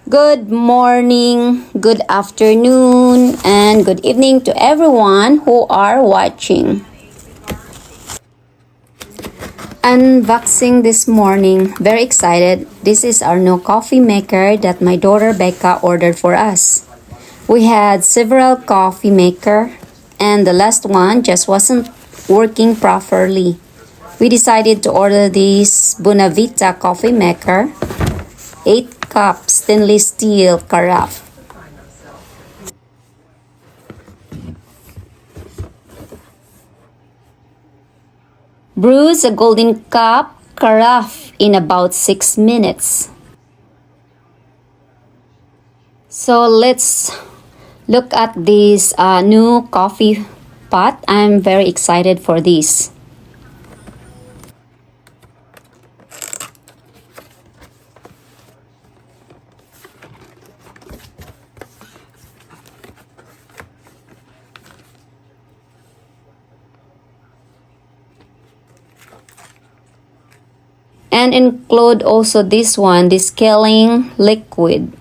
Good morning, good afternoon, and good evening to everyone who are watching. Unboxing this morning, very excited. This is our new coffee maker that my daughter Becca ordered for us. We had several coffee maker and the last one just wasn't working properly. We decided to order this Bonavita coffee maker, 8 cup stainless steel carafe. Brews a golden cup carafe in about 6 minutes. So let's look at this new coffee pot. I'm very excited for this. And include also this one, the scaling liquid.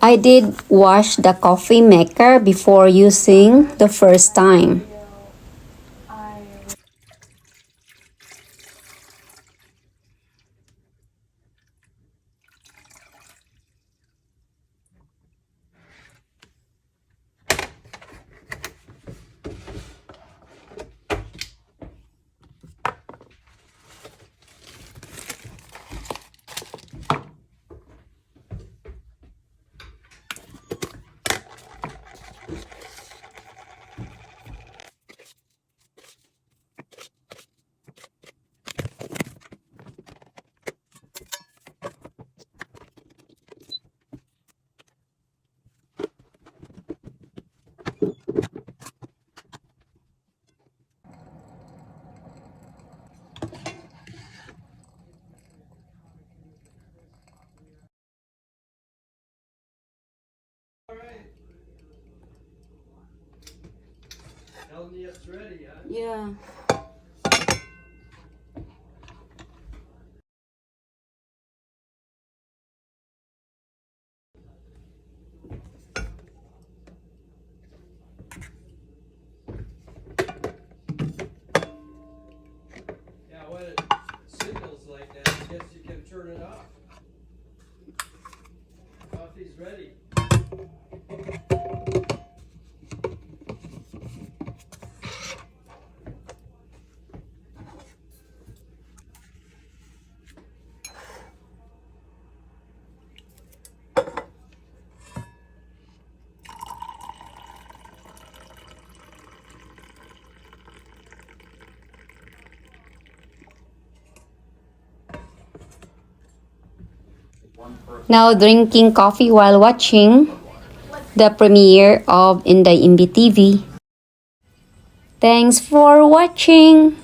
I did wash the coffee maker before using the first time. just ready, huh? Yeah. Yeah, when it signals like that, I guess you can turn it off. Coffee's ready. Now drinking coffee while watching the premiere of Inday Imbi TV. Thanks for watching.